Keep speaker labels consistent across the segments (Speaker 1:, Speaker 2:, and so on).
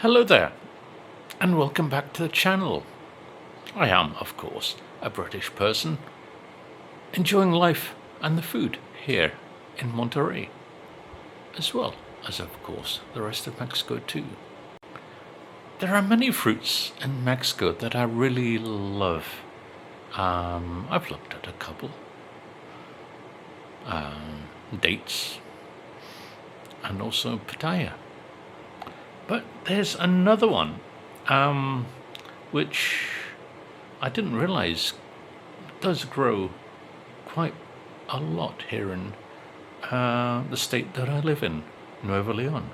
Speaker 1: Hello there, and welcome back to the channel. I am, of course, a British person enjoying life and the food here in Monterey, as well as, of course, the rest of Mexico too. There are many fruits in Mexico that I really love. I've looked at a couple. Dates and also pitaya. But there's another one, which I didn't realize does grow quite a lot here in the state that I live in, Nuevo Leon,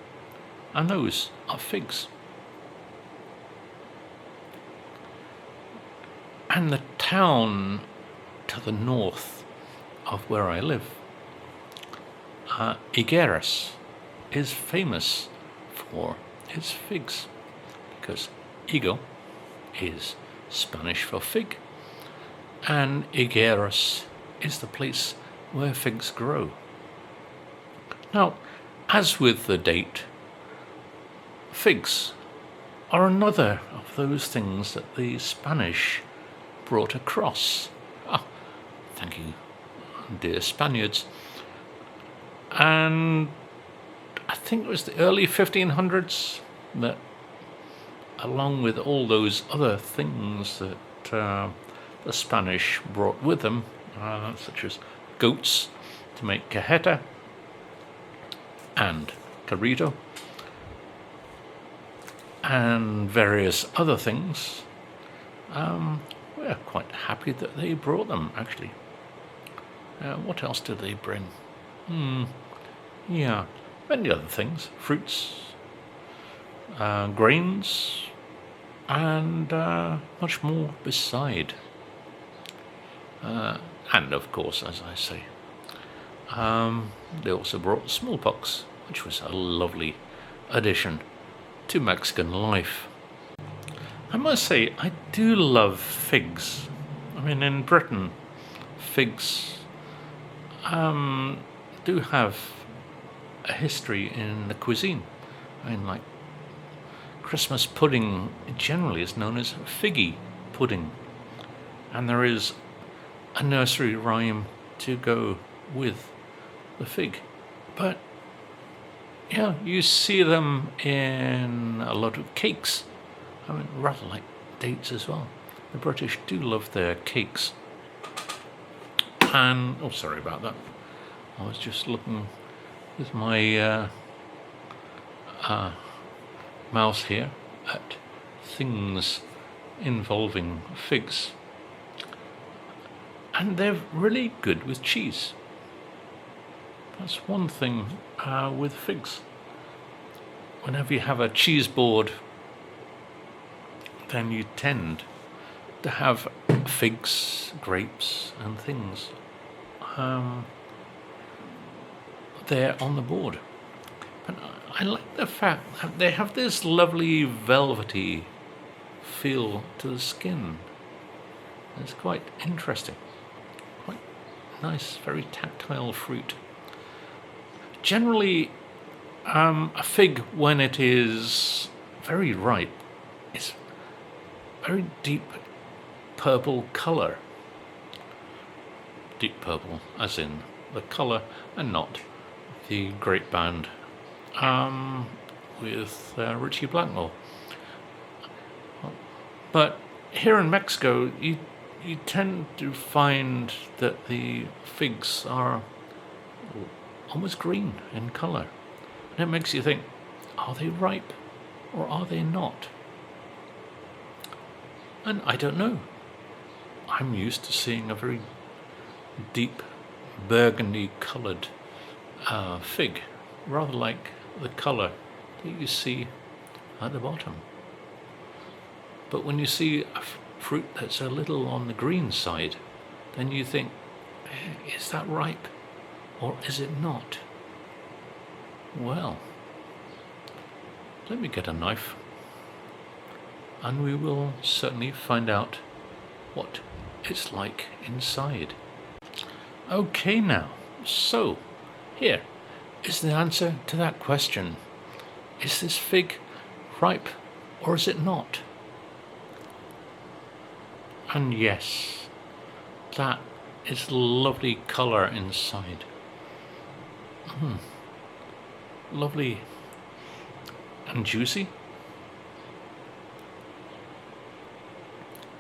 Speaker 1: and those are figs. And the town to the north of where I live, Higueras, is famous for its figs, because higo is Spanish for fig, and Higueras is the place where figs grow. Now, as with the date, figs are another of those things that the Spanish brought across. Thank you, dear Spaniards. And I think it was the early 1500s that, along with all those other things that the Spanish brought with them, such as goats to make cajeta and carrito, and various other things, we're quite happy that they brought them, actually. What else did they bring? Yeah, many other things, fruits, grains, and much more beside. And of course, as I say, they also brought smallpox, which was a lovely addition to Mexican life. I must say, I do love figs. I mean, in Britain, figs do have a history in the cuisine. I mean, like, Christmas pudding generally is known as figgy pudding, and there is a nursery rhyme to go with the fig. But yeah, you see them in a lot of cakes. I mean, rather like dates as well. The British do love their cakes. And oh, sorry about that. I was just looking with my mouse here at things involving figs, and they're really good with cheese. That's one thing with figs. Whenever you have a cheese board, then you tend to have figs, grapes, and things there on the board. But I like the fact that they have this lovely velvety feel to the skin. It's quite interesting, quite nice, very tactile fruit. Generally, a fig, when it is very ripe, is very deep purple colour. Deep purple, as in the colour, and not the grape band with Richie Blackmore. But here in Mexico, you tend to find that the figs are almost green in colour. And it makes you think, are they ripe or are they not? And I don't know. I'm used to seeing a very deep burgundy coloured fig, rather like the colour that you see at the bottom. But when you see a fruit that's a little on the green side, then you think, is that ripe or is it not? Well, let me get a knife and we will certainly find out what it's like inside. Okay now, so here is the answer to that question. Is this fig ripe or is it not? And yes, that is lovely colour inside. Lovely and juicy.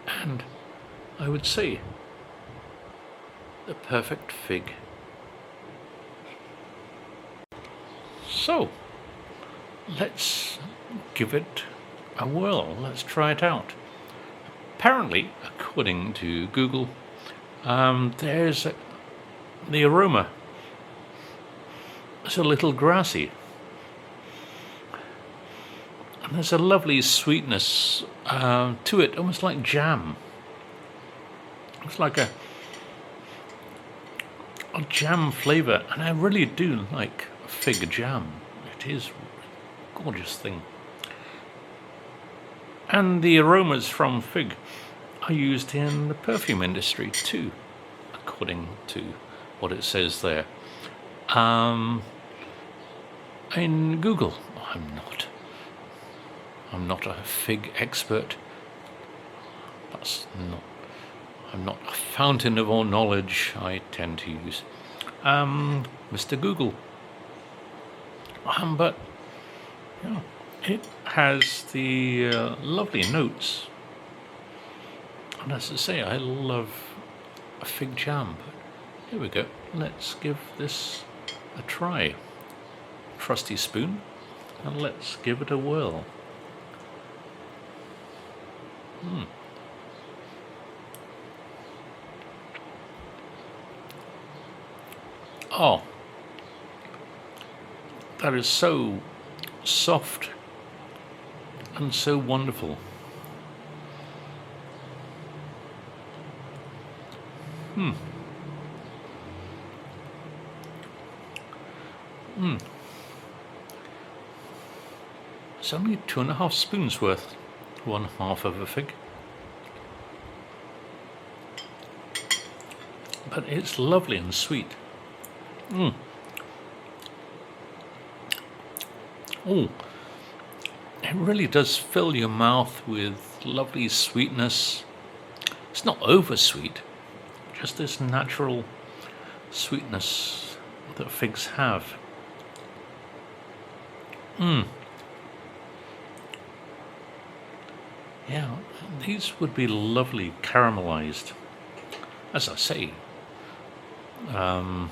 Speaker 1: And I would say the perfect fig. So let's give it a whirl. Let's try it out. Apparently, according to Google, there's the aroma. It's a little grassy. And there's a lovely sweetness to it, almost like jam. It's like a jam flavour, and I really do like fig jam. It is a gorgeous thing. And the aromas from fig are used in the perfume industry too, according to what it says there. In Google, I'm not a fig expert. I'm not a fountain of all knowledge. I tend to use Mr. Google. But yeah, it has the lovely notes. And as I say, I love a fig jam. But here we go. Let's give this a try. Trusty spoon, and let's give it a whirl. Oh, that is so soft and so wonderful. It's only 2.5 spoons worth, 1/2 of a fig. But it's lovely and sweet. Oh, it really does fill your mouth with lovely sweetness. It's not over sweet, just this natural sweetness that figs have. Yeah, these would be lovely caramelized. As I say, a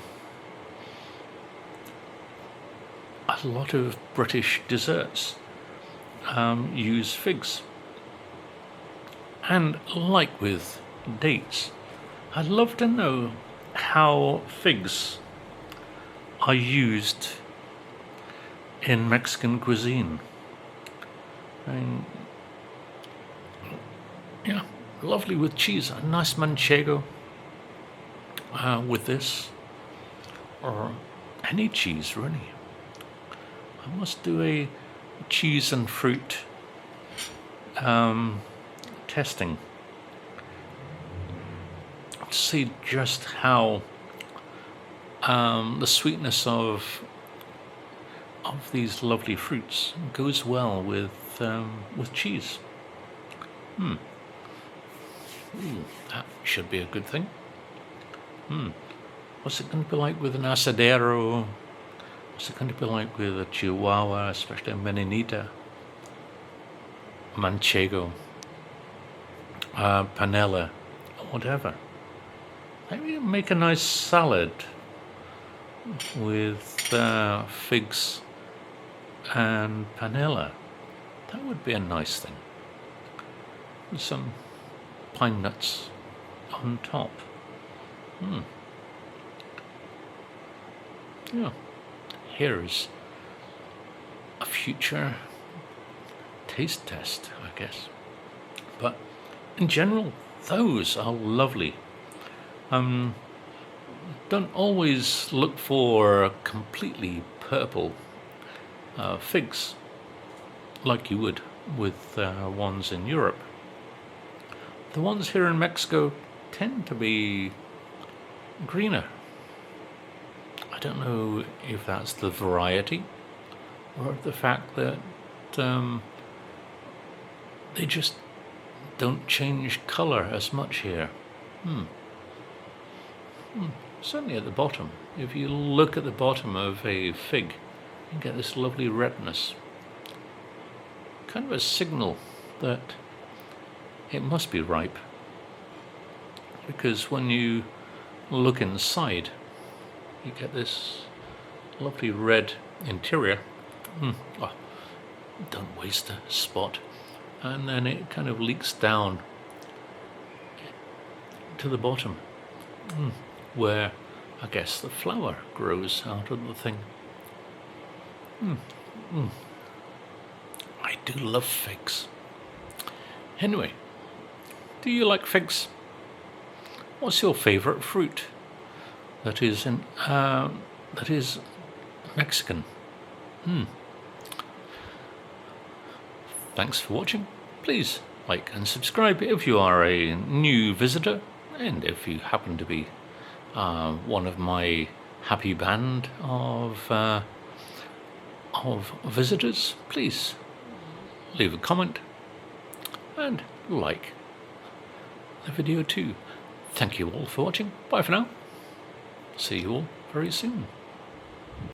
Speaker 1: lot of British desserts use figs. And like with dates, I'd love to know how figs are used in Mexican cuisine. I mean, yeah, lovely with cheese, a nice manchego with this, or any cheese really. I must do a cheese and fruit testing to see just how the sweetness of these lovely fruits goes well with cheese. That should be a good thing. What's it going to be like with an asadero? What's it going to be like with a chihuahua, especially a menonita, manchego, panela, or whatever? Maybe make a nice salad with figs and panela. That would be a nice thing. With some pine nuts on top. Yeah. Here's a future taste test, I guess. But in general, those are lovely. Don't always look for completely purple figs like you would with ones in Europe. The ones here in Mexico tend to be greener. I don't know if that's the variety or the fact that they just don't change colour as much here. Certainly at the bottom. If you look at the bottom of a fig, you get this lovely redness. Kind of a signal that it must be ripe. Because when you look inside, you get this lovely red interior. Oh, don't waste a spot. And then it kind of leaks down to the bottom, where I guess the flower grows out of the thing. I do love figs. Anyway, do you like figs? What's your favourite fruit that is Mexican? Thanks for watching. Please like and subscribe if you are a new visitor, and if you happen to be one of my happy band of visitors, please leave a comment and like the video too. Thank you all for watching. Bye for now. See you all very soon.